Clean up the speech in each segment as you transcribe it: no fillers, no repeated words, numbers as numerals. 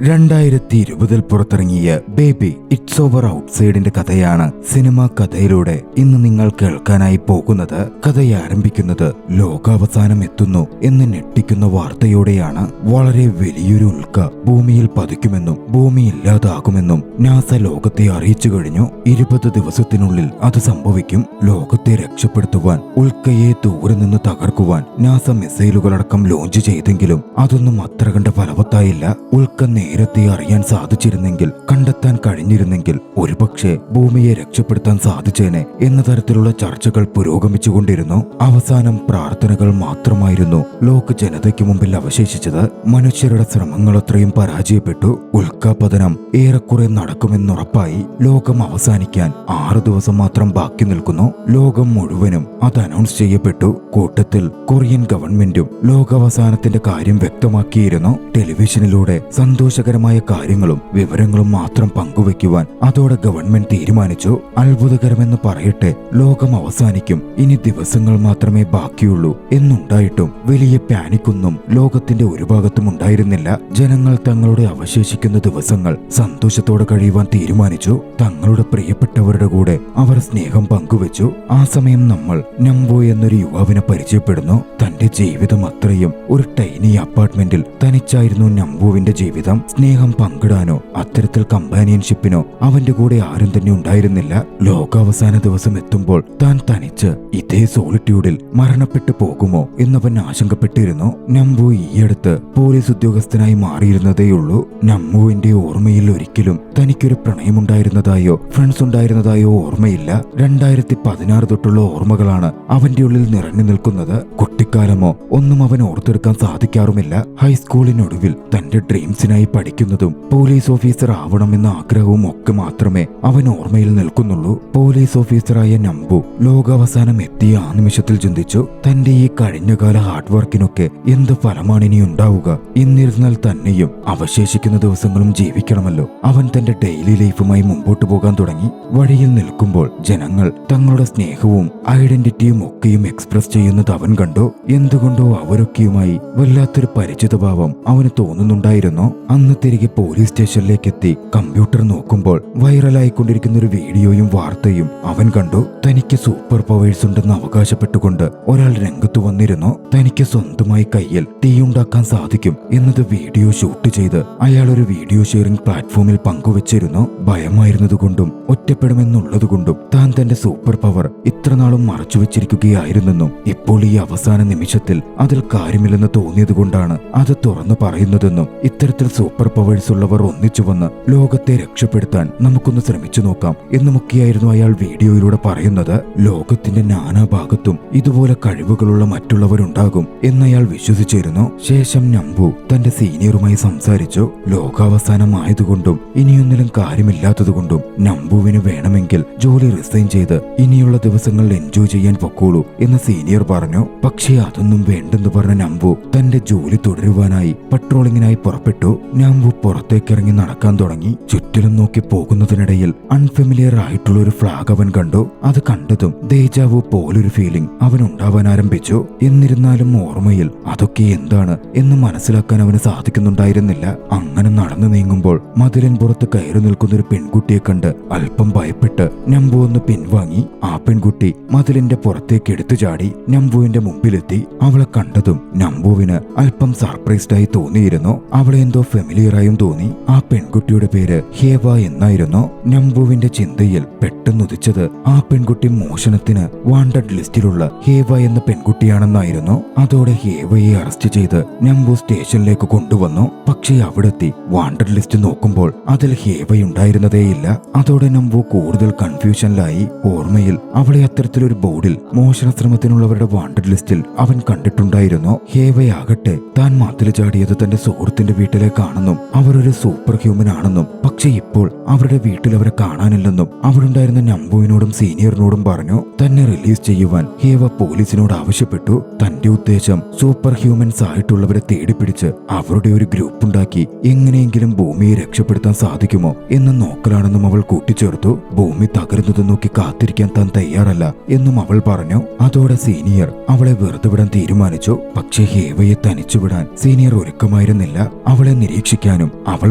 2020 പുറത്തിറങ്ങിയ baby it's over ഔട്ട്സൈഡിന്റെ കഥയാണ് cinema കഥയിലൂടെ ഇന്ന് നിങ്ങൾ കേൾക്കാനായി പോകുന്നത്. കഥ ആരംഭിക്കുന്നത് ലോകാവസാനം എത്തുന്നു എന്ന് ഞെട്ടിക്കുന്ന വാർത്തയോടെയാണ്. വളരെ വലിയൊരു ഉൽക്ക ഭൂമിയിൽ പതിക്കുമെന്നും ഭൂമി ഇല്ലാതാകുമെന്നും നാസ ലോകത്തെ അറിയിച്ചു കഴിഞ്ഞു. 20 ദിവസത്തിനുള്ളിൽ അത് സംഭവിക്കും. ലോകത്തെ രക്ഷപ്പെടുത്തുവാൻ, ഉൽക്കയെ ദൂരെ നിന്ന് തകർക്കുവാൻ നാസ മിസൈലുകളടക്കം ലോഞ്ച് ചെയ്തെങ്കിലും അതൊന്നും അത്ര കണ്ട ഫലവത്തായില്ല. ഉൽക്ക നേരത്തെ അറിയാൻ സാധിച്ചിരുന്നെങ്കിൽ, കണ്ടെത്താൻ കഴിഞ്ഞിരുന്നെങ്കിൽ ഒരുപക്ഷെ ഭൂമിയെ രക്ഷപ്പെടുത്താൻ സാധിച്ചേനെ എന്ന തരത്തിലുള്ള ചർച്ചകൾ പുരോഗമിച്ചുകൊണ്ടിരുന്നു. അവസാനം പ്രാർത്ഥനകൾ മാത്രമായിരുന്നു ലോക ജനതയ്ക്ക് മുമ്പിൽ അവശേഷിച്ചത്. മനുഷ്യരുടെ ശ്രമങ്ങൾ അത്രയും പരാജയപ്പെട്ടു. ഉൽക്കാപതനം ഏറെക്കുറെ നടക്കുമെന്നുറപ്പായി. ലോകം അവസാനിക്കാൻ 6 ദിവസം മാത്രം ബാക്കി നിൽക്കുന്നു. ലോകം മുഴുവനും അത് അനൗൺസ് ചെയ്യപ്പെട്ടു. കൂട്ടത്തിൽ കൊറിയൻ ഗവൺമെന്റും ലോകാവസാനത്തിന്റെ കാര്യം വ്യക്തമാക്കിയിരുന്നു. ടെലിവിഷനിലൂടെ സന്തോഷകരമായ കാര്യങ്ങളും വിവരങ്ങളും മാത്രം പങ്കുവെക്കുവാൻ അതോടെ ഗവൺമെന്റ് തീരുമാനിച്ചു. അത്ഭുതകരമെന്ന് പറയട്ടെ, ലോകം അവസാനിക്കും, ഇനി ദിവസങ്ങൾ മാത്രമേ ബാക്കിയുള്ളൂ എന്നുണ്ടായിട്ടും വലിയ പാനിക്കൊന്നും ലോകത്തിന്റെ ഒരു ഭാഗത്തും ഉണ്ടായിരുന്നില്ല. ജനങ്ങൾ തങ്ങളുടെ അവശേഷിക്കുന്ന ദിവസങ്ങൾ സന്തോഷത്തോടെ കഴിയുവാൻ തീരുമാനിച്ചു. തങ്ങളുടെ പ്രിയപ്പെട്ടവരുടെ കൂടെ അവർ സ്നേഹം പങ്കുവെച്ചു. ആ സമയം നമ്മൾ നംബോ എന്നൊരു യുവാവിനെ പരിചയപ്പെടുന്നു. തന്റെ ജീവിതം അത്രയും ഒരു ടൈനി അപ്പാർട്ട്മെന്റിൽ തനിച്ചായിരുന്നു നംബുവിന്റെ ജീവിതം. സ്നേഹം പങ്കിടാനോ അത്തരത്തിൽ കമ്പാനിയൻഷിപ്പിനോ അവന്റെ കൂടെ ആരും തന്നെ ഉണ്ടായിരുന്നില്ല. ലോകാവസാന ദിവസം എത്തുമ്പോൾ താൻ തനിച്ച് ഇതേ സോളിറ്റ്യൂഡിൽ മരണപ്പെട്ടു പോകുമോ എന്നവൻ ആശങ്കപ്പെട്ടിരുന്നു. നംബു ഈയടുത്ത് പോലീസ് ഉദ്യോഗസ്ഥനായി മാറിയിരുന്നതേയുള്ളൂ. നംബുവിന്റെ ഓർമ്മയിൽ ഒരിക്കലും തനിക്കൊരു പ്രണയമുണ്ടായിരുന്നതായോ ഫ്രണ്ട്സ് ഉണ്ടായിരുന്നതായോ ഓർമ്മയില്ല. 2016 തൊട്ടുള്ള ഓർമ്മകളാണ് അവന്റെ ഉള്ളിൽ നിറഞ്ഞു നിൽക്കുന്നത്. കുട്ടിക്കാലമോ ഒന്നും അവൻ ഓർത്തെടുക്കാൻ സാധിക്കാറുമില്ല. ഹൈസ്കൂളിനൊടുവിൽ തന്റെ ഡ്രീംസിനായി പഠിക്കുന്നതും പോലീസ് ഓഫീസർ ആവണമെന്ന ആഗ്രഹവും ഒക്കെ മാത്രമേ അവൻ ഓർമ്മയിൽ നിൽക്കുന്നുള്ളൂ. പോലീസ് ഓഫീസറായ നംബു ലോകാവസാനം എത്തിയ ആ നിമിഷത്തിൽ ചിന്തിച്ചു, തന്റെ ഈ കഴിഞ്ഞകാല ഹാർഡ് വർക്കിനൊക്കെ എന്ത് ഫലമാണ് ഇനി ഉണ്ടാവുക? എന്നിരുന്നാൽ തന്നെയും അവശേഷിക്കുന്ന ദിവസങ്ങളും ജീവിക്കണമല്ലോ. അവൻ തന്റെ ഡെയിലി ലൈഫുമായി മുമ്പോട്ട് പോകാൻ തുടങ്ങി. വഴിയിൽ നിൽക്കുമ്പോൾ ജനങ്ങൾ തങ്ങളുടെ സ്നേഹവും ഐഡന്റിറ്റിയും ഒക്കെയും എക്സ്പ്രസ് ചെയ്യുന്നത് അവൻ കണ്ടു. എന്തുകൊണ്ടോ അവരൊക്കെയുമായി വല്ലാത്തൊരു പരിചിതഭാവം അവന് തോന്നുന്നുണ്ടായിരുന്നു. അന്ന് തിരികെ പോലീസ് സ്റ്റേഷനിലേക്ക് എത്തി കമ്പ്യൂട്ടർ നോക്കുമ്പോൾ വൈറലായിക്കൊണ്ടിരിക്കുന്ന ഒരു വീഡിയോയും വാർത്തയും അവൻ കണ്ടു. തനിക്ക് സൂപ്പർ പവേഴ്സ് ഉണ്ടെന്ന് അവകാശപ്പെട്ടുകൊണ്ട് ഒരാൾ രംഗത്തു വന്നിരുന്നു. തനിക്ക് സ്വന്തമായി കയ്യിൽ തീയുണ്ടാക്കാൻ സാധിക്കും എന്നത് വീഡിയോ ഷൂട്ട് ചെയ്ത് അയാൾ ഒരു വീഡിയോ ഷെയറിംഗ് പ്ലാറ്റ്ഫോമിൽ പങ്കുവച്ചിരുന്നു. ഭയമായിരുന്നതുകൊണ്ടും ഒറ്റപ്പെടുമെന്നുള്ളതുകൊണ്ടും താൻ തന്റെ സൂപ്പർ പവർ ഇത്രനാളും മറച്ചുവെച്ചിരിക്കുകയായിരുന്നെന്നും ഇപ്പോൾ ഈ അവസാന നിമിഷത്തിൽ അതിൽ കാര്യമില്ലെന്ന് തോന്നിയതുകൊണ്ടാണ് അത് തുറന്നു പറയുന്നതെന്നും, ഇത്തരത്തിൽ സൂപ്പർ പവേഴ്സ് ഉള്ളവർ ഒന്നിച്ചു വന്ന് ലോകത്തെ രക്ഷപ്പെടുത്താൻ നമുക്കൊന്ന് ശ്രമിച്ചു നോക്കാം എന്നുമൊക്കെയായിരുന്നു അയാൾ വീഡിയോയിലൂടെ പറയുന്നത്. ലോകത്തിന്റെ നാനാഭാഗത്തും ഇതുപോലെ കഴിവുകളുള്ള മറ്റുള്ളവരുണ്ടാകും എന്നയാൾ വിശ്വസിച്ചിരുന്നു. ശേഷം നംബു തന്റെ സീനിയറുമായി സംസാരിച്ചു. ലോകാവസാനമായതുകൊണ്ടും ഇനിയൊന്നിലും കാര്യമില്ലാത്തതുകൊണ്ടും നംബുവിന് വേണമെങ്കിൽ ജോലി റിസൈൻ ചെയ്ത് ഇനിയുള്ള ദിവസങ്ങളിൽ എൻജോയ് ചെയ്യാൻ പൊക്കോളൂ എന്ന് സീനിയർ പറഞ്ഞു. പക്ഷേ അതൊന്നും വേണ്ടെന്ന് പറഞ്ഞ നംബു തന്റെ ജോലി തുടരുവാനായി പട്രോളിങ്ങിനായി പുറപ്പെട്ടു. നംബു പുറത്തേക്കിറങ്ങി നടക്കാൻ തുടങ്ങി. ചുറ്റിലും നോക്കി പോകുന്നതിനിടയിൽ അൺഫെമിലിയർ ആയിട്ടുള്ള ഒരു ഫ്ലാഗ് അവൻ കണ്ടു. അത് കണ്ടതും ദേജാവു പോലൊരു ഫീലിംഗ് അവൻ ഉണ്ടാവാൻ ആരംഭിച്ചു. എന്നിരുന്നാലും ഓർമ്മയിൽ അതൊക്കെ എന്താണ് എന്ന് മനസ്സിലാക്കാൻ അവന് സാധിക്കുന്നുണ്ടായിരുന്നില്ല. അങ്ങനെ നടന്നു നീങ്ങുമ്പോൾ മതിലിൻ പുറത്ത് കയറി നിൽക്കുന്ന ഒരു പെൺകുട്ടിയെ കണ്ട് അല്പം ഭയപ്പെട്ട് നംബു ഒന്ന് പിൻവാങ്ങി. ആ പെൺകുട്ടി മതിലിന്റെ പുറത്തേക്ക് എടുത്തു ചാടി നംബുവിന്റെ മുമ്പിലെത്തി. അവളെ കണ്ടതും നംബുവിന് അല്പം സർപ്രൈസ്ഡ് ആയി തോന്നിയിരുന്നു. അവളെ എന്തോ ഫെമിലിയറായും തോന്നി. ആ പെൺകുട്ടിയുടെ പേര് ഹേവ എന്നായിരുന്നു. നംബുവിന്റെ ചിന്തയിൽ പെട്ടെന്നുദിച്ചത് ആ പെൺകുട്ടി മോഷണത്തിന് വാണ്ടഡ് ലിസ്റ്റിലുള്ള ഹേവ എന്ന പെൺകുട്ടിയാണെന്നായിരുന്നു. അതോടെ ഹേവയെ അറസ്റ്റ് ചെയ്ത് നംബു സ്റ്റേഷനിലേക്ക് കൊണ്ടുവന്നു. പക്ഷേ അവിടെത്തി വാണ്ടഡ് ലിസ്റ്റ് നോക്കുമ്പോൾ അതിൽ ഹേവയുണ്ടായിരുന്നതേയില്ല. അതോടെ നംബു കൂടുതൽ കൺഫ്യൂഷനിലായി. ഓർമ്മയിൽ അവളെ അത്തരത്തിലൊരു ബോർഡിൽ മോഷണ ശ്രമത്തിനുള്ളവരുടെ വാണ്ടഡ് ലിസ്റ്റിൽ അവൻ കണ്ടിട്ടുണ്ടായിരുന്നു. ഹേവയാകട്ടെ താൻ മതിൽ ചാടിയത് തന്റെ സുഹൃത്തിന്റെ വീട്ടിലേക്കാണെന്നും അവരൊരു സൂപ്പർ ഹ്യൂമൻ ആണെന്നും, പക്ഷെ ഇപ്പോൾ അവരുടെ വീട്ടിൽ അവരെ കാണാനില്ലെന്നും അവളുണ്ടായിരുന്ന നംബുവിനോടും സീനിയറിനോടും പറഞ്ഞു. തന്നെ റിലീസ് ചെയ്യുവാൻ ഹേവ പോലീസിനോട് ആവശ്യപ്പെട്ടു. തന്റെ ഉദ്ദേശം സൂപ്പർ ഹ്യൂമൻസ് ആയിട്ടുള്ളവരെ തേടിപ്പിടിച്ച് അവരുടെ ഒരു ഗ്രൂപ്പ് ഉണ്ടാക്കി എങ്ങനെയെങ്കിലും ഭൂമിയെ രക്ഷപ്പെടുത്താൻ സാധിക്കുമോ എന്ന് നോക്കലാണെന്നും അവൾ കൂട്ടിച്ചേർത്തു. ഭൂമി തകരുന്നത് നോക്കി കാത്തിരിക്കാൻ താൻ തയ്യാറല്ല എന്നും അവൾ പറഞ്ഞു. അതോടെ സീനിയർ അവളെ വെറുതെ വിടാൻ തീരുമാനിച്ചു. പക്ഷേ ഹേവയെ തനിച്ചുവിടാൻ സീനിയർ ഒരുക്കമായിരുന്നില്ല. അവളെ നിരീക്ഷിച്ചു രക്ഷിക്കാനും അവൾ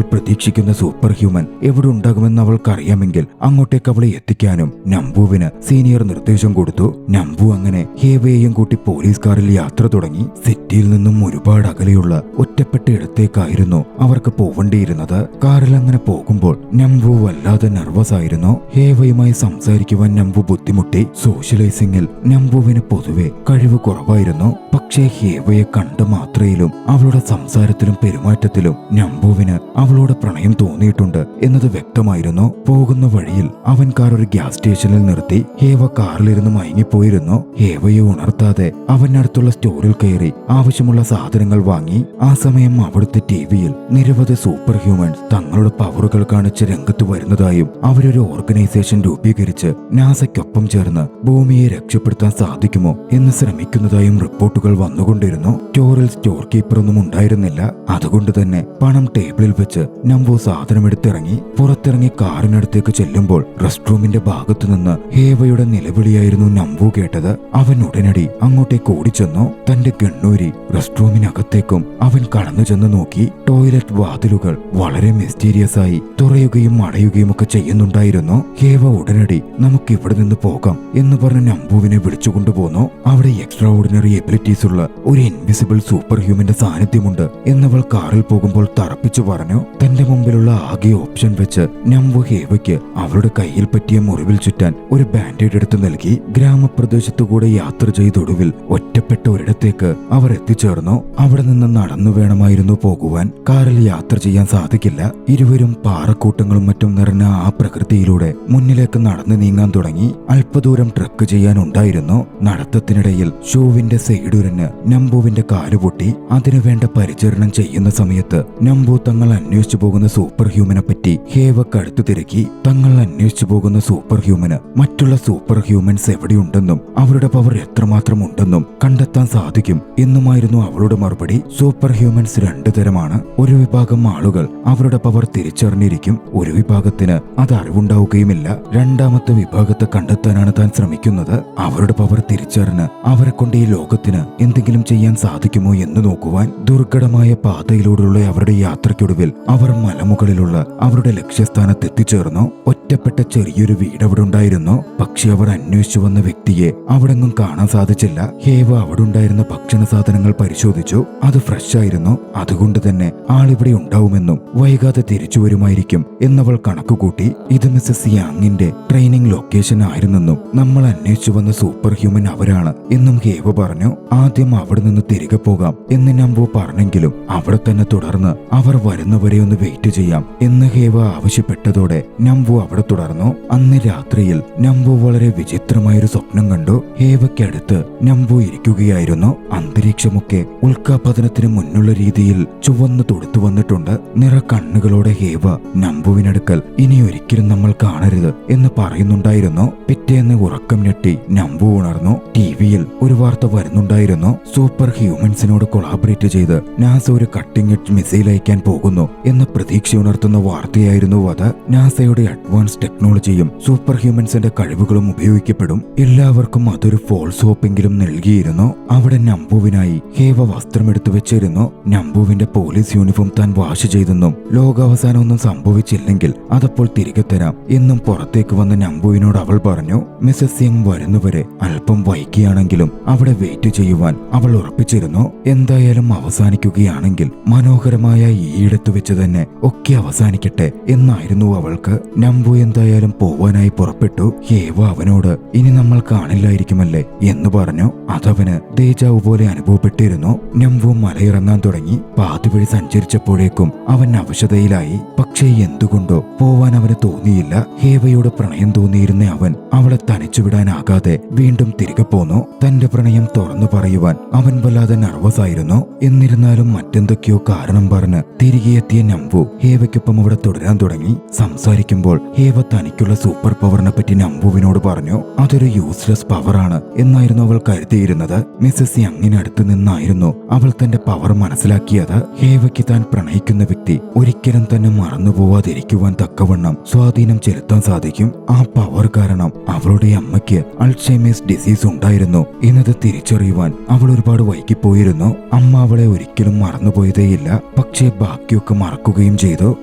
പ്രതീക്ഷിക്കുന്ന സൂപ്പർ ഹ്യൂമൻ എവിടെ ഉണ്ടാകുമെന്ന് അവൾക്കറിയാമെങ്കിൽ അങ്ങോട്ടേക്ക് അവളെ എത്തിക്കാനും നംബുവിന് സീനിയർ നിർദ്ദേശം കൊടുത്തു. നംബു അങ്ങനെ ഹേവയെയും കൂട്ടി പോലീസ് കാറിൽ യാത്ര തുടങ്ങി. സിറ്റിയിൽ നിന്നും ഒരുപാട് അകലെയുള്ള ഒറ്റപ്പെട്ട ഇടത്തേക്കായിരുന്നു അവർക്ക് പോവേണ്ടിയിരുന്നത്. കാറിൽ അങ്ങനെ പോകുമ്പോൾ നംബു വല്ലാതെ നെർവസ് ആയിരുന്നു. ഹേവയുമായി സംസാരിക്കുവാൻ നംബു ബുദ്ധിമുട്ടി. സോഷ്യലൈസിംഗിൽ നംബുവിന് പൊതുവെ കഴിവ് കുറവായിരുന്നു. പക്ഷേ ഹേവയെ കണ്ട മാത്രയിലും അവളുടെ സംസാരത്തിലും പെരുമാറ്റത്തിലും നംബുവിന് അവളോട് പ്രണയം തോന്നിയിട്ടുണ്ട് എന്നത് വ്യക്തമായിരുന്നു. പോകുന്ന വഴിയിൽ അവൻ കാർ ഒരു ഗ്യാസ് സ്റ്റേഷനിൽ നിർത്തി. ഹേവ കാറിലിരുന്ന് മയങ്ങിപ്പോയിരുന്നു. ഹേവയെ ഉണർത്താതെ അവനടുത്തുള്ള സ്റ്റോറിൽ കയറി ആവശ്യമുള്ള സാധനങ്ങൾ വാങ്ങി. ആ സമയം അവിടുത്തെ ടിവിയിൽ നിരവധി സൂപ്പർ ഹ്യൂമൻസ് തങ്ങളുടെ പവറുകൾ കാണിച്ച് രംഗത്ത് വരുന്നതായും അവരൊരു ഓർഗനൈസേഷൻ രൂപീകരിച്ച് നാസയ്ക്കൊപ്പം ചേർന്ന് ഭൂമിയെ രക്ഷപ്പെടുത്താൻ സാധിക്കുമോ എന്ന് ശ്രമിക്കുന്നതായും റിപ്പോർട്ടുകൾ വന്നുകൊണ്ടിരുന്നു. സ്റ്റോറിൽ സ്റ്റോർ കീപ്പറൊന്നും ഉണ്ടായിരുന്നില്ല. അതുകൊണ്ട് തന്നെ പണം ടേബിളിൽ വെച്ച് നംബു സാധനമെടുത്തിറങ്ങി. പുറത്തിറങ്ങി കാറിനടുത്തേക്ക് ചെല്ലുമ്പോൾ റെസ്റ്റ് റൂമിന്റെ ഭാഗത്തു നിന്ന് ഹേവയുടെ നിലവിളിയായിരുന്നു നംബു കേട്ടത്. അവൻ ഉടനടി അങ്ങോട്ടേക്ക് ഓടിച്ചെന്നു. തന്റെ ഗണ്ണൂരി റെസ്റ്റ് റൂമിനകത്തേക്കും അവൻ കടന്നു ചെന്ന് നോക്കി. ടോയ്ലറ്റ് വാതിലുകൾ വളരെ മിസ്റ്റീരിയസ് ആയി തുറയുകയും അടയുകയും ഒക്കെ ചെയ്യുന്നുണ്ടായിരുന്നു. ഹേവ ഉടനടി നമുക്ക് ഇവിടെ നിന്ന് പോകാം എന്ന് പറഞ്ഞ് നംബുവിനെ വിളിച്ചുകൊണ്ടുപോന്നു. അവിടെ എക്സ്ട്രാ ഓർഡിനറി എബിലിറ്റീസ് ഉള്ള ഒരു ഇൻവിസിബിൾ സൂപ്പർ ഹ്യൂമന്റെ സാന്നിധ്യമുണ്ട് എന്നവൾ കാറിൽ പോകുമ്പോൾ തറപ്പിച്ചു പറഞ്ഞു. തന്റെ മുമ്പിലുള്ള ആകെ ഓപ്ഷൻ വെച്ച് നംബു ഹേവയ്ക്ക് അവളുടെ കയ്യിൽ പറ്റിയ മുറിവിൽ ചുറ്റാൻ ഒരു ബാൻഡേഡ് എടുത്തു നൽകി. ഗ്രാമപ്രദേശത്തുകൂടെ യാത്ര ചെയ്തൊടുവിൽ ഒറ്റപ്പെട്ട ഒരിടത്തേക്ക് അവർ എത്തിച്ചേർന്നു. അവിടെ നിന്ന് നടന്നു വേണമായിരുന്നു പോകുവാൻ. കാറിൽ യാത്ര ചെയ്യാൻ സാധിക്കില്ല. ഇരുവരും പാറക്കൂട്ടങ്ങളും മറ്റും നിറഞ്ഞ ആ പ്രകൃതിയിലൂടെ മുന്നിലേക്ക് നടന്നു നീങ്ങാൻ തുടങ്ങി. അല്പദൂരം ട്രക്ക് ചെയ്യാനുണ്ടായിരുന്നു. നടത്തത്തിനിടയിൽ ഷൂവിന്റെ സൈഡുരന് നംബുവിന്റെ കാലുപൊട്ടി. അതിനുവേണ്ട പരിചരണം ചെയ്യുന്ന സമയത്ത് നംബു തങ്ങൾ അന്വേഷിച്ചു പോകുന്ന സൂപ്പർ ഹ്യൂമനെ പറ്റി ഹേവക്കടുത്ത് തിരക്കി. തങ്ങൾ അന്വേഷിച്ചു പോകുന്ന സൂപ്പർ ഹ്യൂമന് മറ്റുള്ള സൂപ്പർ ഹ്യൂമൻസ് എവിടെയുണ്ടെന്നും അവരുടെ പവർ എത്രമാത്രം ഉണ്ടെന്നും കണ്ടെത്താൻ സാധിക്കും എന്നുമായിരുന്നു അവളുടെ മറുപടി. സൂപ്പർ ഹ്യൂമൻസ് രണ്ടു തരമാണ്. ഒരു വിഭാഗം ആളുകൾ അവരുടെ പവർ തിരിച്ചറിഞ്ഞിരിക്കും. ഒരു വിഭാഗത്തിന് അത് അറിവുണ്ടാവുകയുമില്ല. രണ്ടാമത്തെ വിഭാഗത്തെ കണ്ടെത്താനാണ് താൻ ശ്രമിക്കുന്നത്. അവരുടെ പവർ തിരിച്ചറിഞ്ഞ് അവരെ കൊണ്ട് ഈ ലോകത്തിന് എന്തെങ്കിലും ചെയ്യാൻ സാധിക്കുമോ എന്ന് നോക്കുവാൻ. ദുർഘടമായ പാതയിലൂടെയുള്ള അവരുടെ യാത്രയ്ക്കൊടുവിൽ അവർ മലമുകളിലുള്ള അവരുടെ ലക്ഷ്യസ്ഥാനത്ത് എത്തിച്ചേർന്നു. ഒറ്റപ്പെട്ട ചെറിയൊരു വീട് അവിടെ ഉണ്ടായിരുന്നു. പക്ഷെ അവർ അന്വേഷിച്ചു വന്ന വ്യക്തിയെ അവിടെങ്ങും കാണാൻ സാധിച്ചില്ല. ഹേവ അവിടെ ഉണ്ടായിരുന്ന ഭക്ഷണ സാധനങ്ങൾ പരിശോധിച്ചു. അത് ഫ്രഷ് ആയിരുന്നു. അതുകൊണ്ട് തന്നെ ആളിവിടെ ഉണ്ടാവുമെന്നും വൈകാതെ തിരിച്ചു വരുമായിരിക്കും എന്നവൾ കണക്കുകൂട്ടി. ഇത് മിസസ് യാങ്ങിന്റെ ട്രെയിനിങ് ലൊക്കേഷൻ ആയിരുന്നെന്നും നമ്മൾ അന്വേഷിച്ചു വന്ന സൂപ്പർ ഹ്യൂമൻ അവരാണ് എന്നും ഹേവ പറഞ്ഞു. ആദ്യം അവിടെ നിന്ന് തിരികെ പോകാം എന്ന് നംബു പറഞ്ഞെങ്കിലും അവിടെ തന്നെ തുടർന്ന് അവർ വരുന്നവരെ ഒന്ന് വെയിറ്റ് ചെയ്യാം എന്ന് ഹേവ ആവശ്യപ്പെട്ടതോടെ നംബു അവിടെ തുടർന്നു. അന്ന് രാത്രിയിൽ നംബു വളരെ വിചിത്രമായൊരു സ്വപ്നം കണ്ടു. ഹേവയ്ക്കടുത്ത് നംബു ഇരിക്കുകയായിരുന്നു. അന്തരീക്ഷമൊക്കെ ഉൽക്കാപതനത്തിന് മുന്നുള്ള രീതിയിൽ ചുവന്ന് തൊടുത്തു വന്നിട്ടുണ്ട്. നിറ കണ്ണുകളോടെ ഹേവ നംബുവിനടുക്കൽ ഇനി ഒരിക്കലും നമ്മൾ കാണരുത് എന്ന് പറയുന്നുണ്ടായിരുന്നു. പിറ്റേന്ന് ഉറക്കം ഞെട്ടി നംബു ഉണർന്നു. ടിവിയിൽ ഒരു വാർത്ത വരുന്നുണ്ടായിരുന്നു. സൂപ്പർ ഹ്യൂമൻസിനോട് കൊളാബറേറ്റ് ചെയ്ത് നാസ ഒരു കട്ടിംഗ് എഡ്ജ് മിസൈൽ അയക്കാൻ പോകുന്നു എന്ന പ്രതീക്ഷയുണർത്തുന്ന വാർത്തയായിരുന്നു അത്. നാസയുടെ അഡ്വാൻസ് ടെക്നോളജിയും സൂപ്പർ ഹ്യൂമൻസിന്റെ കഴിവുകളും ഉപയോഗിക്കപ്പെടും. എല്ലാവർക്കും അതൊരു ഫോൾസ് ഹോപ്പെങ്കിലും നൽകിയിരുന്നു. അവിടെ നംബുവിനായി ഹേവ വസ്ത്രമെടുത്തു വെച്ചിരുന്നു. നംബുവിന്റെ പോലീസ് യൂണിഫോം താൻ വാഷ് ചെയ്തെന്നും ലോകാവസാനം ഒന്നും സംഭവിച്ചില്ലെങ്കിൽ അതപ്പോൾ തിരികെ തരാം എന്നും പുറത്തേക്ക് വന്ന നംബുവിനോട് അവൾ പറഞ്ഞു. മിസസ് യങ് വരുന്നവരെ അല്പം വൈകിയാണെങ്കിലും അവിടെ വെയിറ്റ് ചെയ്യുവാൻ അവൾ ഉറപ്പിച്ചിരുന്നു. എന്തായാലും അവസാനിക്കുകയാണെങ്കിൽ മനോഹരമായ ഈയിടത്ത് വെച്ച് തന്നെ ഒക്കെ അവസാനിക്കട്ടെ എന്നായിരുന്നു അവൾക്ക്. നംബു എന്തായാലും പോവാനായി പുറപ്പെട്ടു. ഹേവ അവനോട് ഇനി നമ്മൾ കാണില്ലായിരിക്കുമല്ലേ എന്ന് പറഞ്ഞു. അതവന് ദേജാവ് പോലെ അനുഭവപ്പെട്ടിരുന്നു. നംബു മലയിറങ്ങാൻ തുടങ്ങി. പാതിവഴി സഞ്ചരിച്ചപ്പോഴേക്കും അവൻ അവശതയിലായി. പക്ഷേ എന്തുകൊണ്ടോ പോവാൻ അവന് തോന്നിയില്ല. ഹേവയോട് പ്രണയം തോന്നിയിരുന്ന അവൻ അവളെ തനിച്ചുവിടാനാകാതെ വീണ്ടും തിരികെ പോന്നു. തന്റെ പ്രണയം തുറന്നു പറയുവാൻ അവൻ വല്ലാതെ നെർവസ് ആയിരുന്നു. എന്നിരുന്നാലും മറ്റെന്തൊക്കെയോ കാരണം പറഞ്ഞ് തിരികെ എത്തിയ നംബു ഹേവയ്ക്കൊപ്പം അവിടെ തുടരാൻ തുടങ്ങി. സംസാരിക്കുമ്പോൾ ഹേവ തനിക്കുള്ള സൂപ്പർ പവറിനെ പറ്റി നംബുവിനോട് പറഞ്ഞു. അതൊരു യൂസ്ലെസ് പവറാണ് എന്നായിരുന്നു അവൾ കരുതിയിരുന്നത്. മിസസ് യങ്ങിനടുത്ത് നിന്നായിരുന്നു അവൾ തന്റെ പവർ മനസ്സിലാക്കിയത്. ഹേവയ്ക്ക് താൻ പ്രണയിക്കുന്ന വ്യക്തി ഒരിക്കലും തന്നെ മറന്നുപോവാതിരിക്കുവാൻ തക്കവണ്ണം സ്വാധീനം ചെലുത്താൻ സാധിക്കും. ആ പവർ കാരണം അവളുടെ അമ്മയ്ക്ക് അൾഷൈമേഴ്സ് ഡിസീസ് ഉണ്ടായിരുന്നു എന്നത് തിരിച്ചറിയുവാൻ അവൾ ഒരുപാട് വൈകിപ്പോയിരുന്നു. അമ്മ അവളെ ഒരിക്കലും മറന്നുപോയതേയില്ല. പക്ഷേ ബാക്കിയൊക്കെ മറക്കുകയും ചെയ്തു.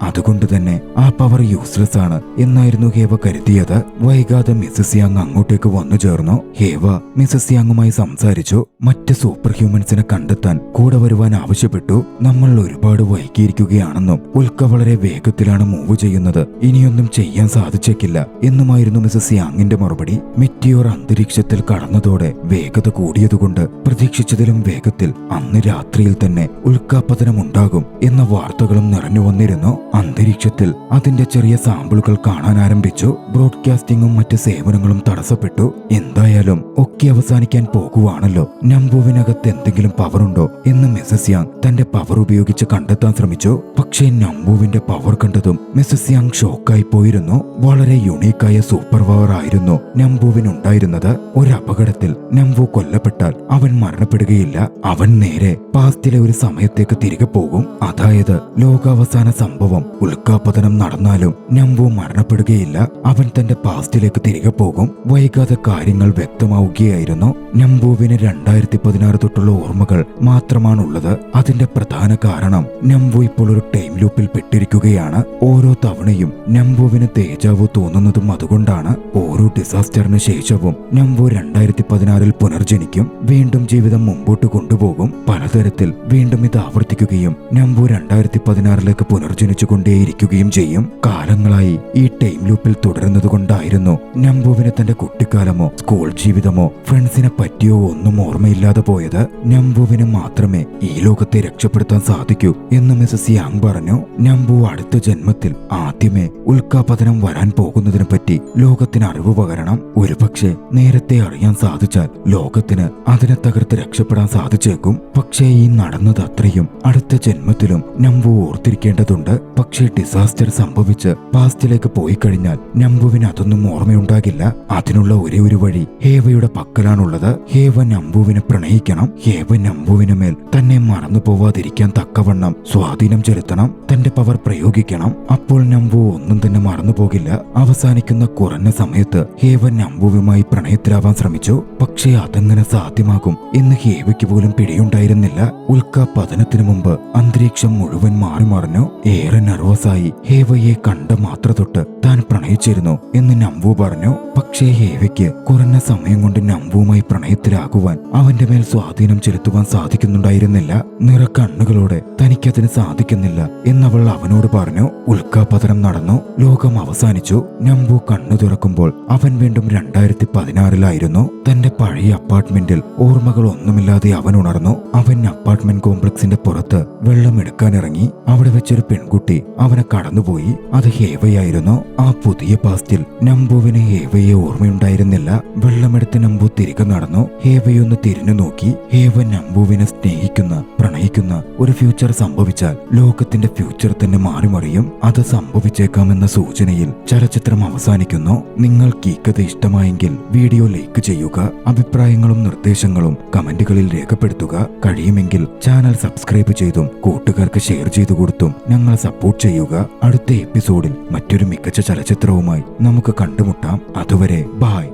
അതുകൊണ്ട് തന്നെ ആ പവർ യൂസ്ലെസ് ആണ് എന്നായിരുന്നു ഹേവ കരുതിയത്. വൈകാതെ മിസസ് യാങ് അങ്ങോട്ടേക്ക് വന്നു ചേർന്നു. ഹേവ മിസസ് യാങ്ങുമായി സംസാരിച്ചു. മറ്റ് സൂപ്പർ ഹ്യൂമൻസിനെ കണ്ടെത്താൻ കൂടെ വരുവാൻ ആവശ്യപ്പെട്ടു. നമ്മൾ ഒരുപാട് വൈകിയിരിക്കുകയാണെന്നും ഉൽക്ക വളരെ വേഗത്തിലാണ് മൂവ് ചെയ്യുന്നത്, ഇനിയൊന്നും ചെയ്യാൻ സാധിച്ചേക്കില്ല എന്നുമായിരുന്നു മിസസ് യാങ്ങിന്റെ മറുപടി. മെറ്റിയോർ അന്തരീക്ഷത്തിൽ കടന്നതോടെ വേഗത കൂടിയതുകൊണ്ട് പ്രതീക്ഷിച്ചതിലും വേഗത്തിൽ അന്ന് രാത്രിയിൽ തന്നെ ഉൽക്കാപതനമുണ്ടാകും എന്ന വാർത്തകളും നിറഞ്ഞു വന്നിരുന്നു. അന്തരീക്ഷത്തിൽ അതിന്റെ ചെറിയ സാമ്പിളുകൾ കാണാൻ ആരംഭിച്ചു. ബ്രോഡ്കാസ്റ്റിംഗും മറ്റ് സേവനങ്ങളും തടസ്സപ്പെട്ടു. എന്തായാലും ഒക്കെ അവസാനിക്കാൻ പോകുവാണല്ലോ. നംബുവിനകത്ത് എന്തെങ്കിലും പവറുണ്ടോ എന്ന് മിസസ് യാങ് തന്റെ പവർ ഉപയോഗിച്ച് കണ്ടെത്താൻ ശ്രമിച്ചു. പക്ഷേ നംബുവിന്റെ പവർ കണ്ടതും മിസസ് യാങ് ഷോക്കായി പോയിരുന്നു. വളരെ യുണീക്കായ സൂപ്പർ പവർ ആയിരുന്നു നംബുവിനുണ്ടായിരുന്നത്. ഒരു അപകടത്തിൽ നംബു കൊല്ലപ്പെട്ടാൽ അവൻ മരണപ്പെടുകയില്ല. അവൻ നേരെ പാസ്റ്റിലെ ഒരു സമയത്തേക്ക് തിരികെ പോകും. അതായത് ലോകാവസാന സംഭവം ഉൽക്കാപതനം നടന്നാലും നംബു മരണപ്പെടുകയില്ല. അവൻ തന്റെ പാസ്റ്റിലേക്ക് തിരികെ പോകും. വൈകാതെ കാര്യങ്ങൾ വ്യക്തമാവുകയായിരുന്നു. നംബുവിന് 2016 തൊട്ടുള്ള ഓർമ്മകൾ മാത്രമാണുള്ളത്. അതിന്റെ പ്രധാന കാരണം നംബു ഇപ്പോൾ ഒരു ടൈം ലൂപ്പിൽ പെട്ടിരിക്കുകയാണ്. ഓരോ തവണയും നംബുവിന് തേജാവു തോന്നുന്നതും അതുകൊണ്ടാണ്. ഓരോ ഡിസാസ്റ്ററിന് ശേഷവും നംബു 2016 പുനർജനിക്കും. വീണ്ടും ജീവിതം മുമ്പോട്ട് കൊണ്ടുപോകും. പലതരത്തിൽ വീണ്ടും ഇത് ആവർത്തിക്കുകയും നംബു 2016 പുനർജനിച്ചുകൊണ്ടേയിരിക്കുകയും ചെയ്യും. കാലങ്ങളായി ഈ ടൈം ലൂപ്പിൽ തുടരുന്നത് കൊണ്ടായിരുന്നു നംബുവിന് തന്റെ കുട്ടിക്കാലമോ സ്കൂൾ ജീവിതമോ ഫ്രണ്ട്സിനെ പറ്റിയോ ഒന്നും ഓർമ്മയില്ലാതെ പോയത്. നംബുവിന് മാത്രമേ ഈ ലോകത്തെ രക്ഷപ്പെടുത്താൻ സാധിക്കൂ എന്ന് മിസസ് യാങ് പറഞ്ഞു. നംബു അടുത്ത ജന്മത്തിൽ ആദ്യമേ ഉൽക്കാപതനം വരാൻ പോകുന്നതിനെ പറ്റി ലോകത്തിന് അറിവ് പകരണം. ഒരുപക്ഷെ നേരത്തെ അറിയാൻ സാധിച്ചാൽ ലോകത്തിന് അതിനെ തകർത്ത് രക്ഷപ്പെടാൻ സാധിച്ചേക്കും. പക്ഷേ ഈ നടന്നത് അത്രയും അടുത്ത ജന്മത്തിലും നംബു ഓർത്തിരിക്കേണ്ടതുണ്ട്. പക്ഷേ ഡിസാസ്റ്റർ സംഭവിച്ച് പാസ്റ്റിലേക്ക് പോയി കഴിഞ്ഞാൽ നംബുവിന് അതൊന്നും ഓർമ്മയുണ്ടാകില്ല. അതിനുള്ള ഒരേ ഒരു വഴി ഹേവയുടെ പക്കലാണുള്ളത്. ഹേവ നംബുവിനെ പ്രണയിക്കണം. ഹേവ നംബുവിന് മേൽ തന്നെ മറന്നു പോവാതിരിക്കാൻ തക്കവണ്ണം സ്വാധീനം ചെലുത്തണം. തന്റെ പവർ പ്രയോഗിക്കണം. അപ്പോൾ നംബു ഒന്നും തന്നെ മറന്നു പോകില്ല. അവസാനിക്കുന്ന കുറഞ്ഞ സമയത്ത് ഹേവ നംബുവുമായി പ്രണയത്തിലാവാൻ ശ്രമിച്ചു. പക്ഷേ അതെങ്ങനെ സാധ്യമാകും എന്ന് ഹേവയ്ക്ക് പോലും പിടിയുണ്ടായിരുന്നില്ല. ഉൽക്കാപതനത്തിനു മുമ്പ് അന്തരീക്ഷം മുഴുവൻ മാറി മറിഞ്ഞു. ഏറെ നെർവസായി ഹേവയെ കണ്ട മാത്ര തൊട്ട് താൻ പ്രണയിച്ചിരുന്നു എന്ന് നംബു പറഞ്ഞു. പക്ഷേ ഹേവയ്ക്ക് കുറഞ്ഞ സമയം കൊണ്ട് നംബുവുമായി പ്രണയത്തിലാകുവാൻ അവന്റെ മേൽ സ്വാധീനം ചെലുത്തുവാൻ സാധിക്കുന്നുണ്ടായിരുന്നില്ല. നിറക്കണ്ണുകളോടെ തനിക്കതിന് സാധിക്കുന്നില്ല എന്നവൾ അവനോട് പറഞ്ഞു. ഉൽക്കാപതനം നടന്നു. ലോകം അവസാനിച്ചു. നംബു കണ്ണു തുറക്കുമ്പോൾ അവൻ വീണ്ടും 2016 തന്റെ പഴയ അപ്പാർട്ട്മെന്റിൽ ഓർമ്മകൾ ഒന്നുമില്ലാതെ അവൻ ഉണർന്നു. അവൻ അപ്പാർട്ട്മെന്റ് കോംപ്ലക്സിന്റെ പുറത്ത് വെള്ളം എടുക്കാനിറങ്ങി. അവിടെ വെച്ചൊരു പെൺകുട്ടി അവനെ കടന്നുപോയി. അത് ഹേവയായിരുന്നു. ആ പുതിയ പാസ്റ്റിൽ നംബുവിന് ഹേവയെ ഓർമ്മയുണ്ടായിരുന്നില്ല. വെള്ളമെടുത്ത് നംബു തിരികെ നടന്നു. ഹേവയൊന്ന് തിരിഞ്ഞു നോക്കി. ഹേവ നംബുവിനെ സ്നേഹിക്കുന്ന പ്രണയിക്കുന്ന ഒരു ഫ്യൂച്ചർ സംഭവിച്ചാൽ ലോകത്തിന്റെ ഫ്യൂച്ചർ തന്നെ മാറിമറിയും. അത് സംഭവിച്ചേക്കാമെന്ന സൂചനയിൽ ചലച്ചിത്രം അവസാനിക്കുന്നു. നിങ്ങൾക്ക് ഈ കഥ ഇഷ്ടമായെങ്കിൽ വീഡിയോ ലൈക്ക് ചെയ്യുക. അഭിപ്രായങ്ങളും നിർദ്ദേശങ്ങളും കമന്റുകളിൽ രേഖപ്പെടുത്തുക. കഴിയുമെങ്കിൽ ചാനൽ സബ്സ്ക്രൈബ് ചെയ്തും കൂട്ടുകാർക്ക് ഷെയർ ചെയ്തു കൊടുത്തും ഞങ്ങളെ സപ്പോർട്ട് ചെയ്യുക. അടുത്ത എപ്പിസോഡിൽ മറ്റൊരു മികച്ച ചലച്ചിത്രവുമായി നമുക്ക് കണ്ടുമുട്ടാം. അതുവരെ ബൈ.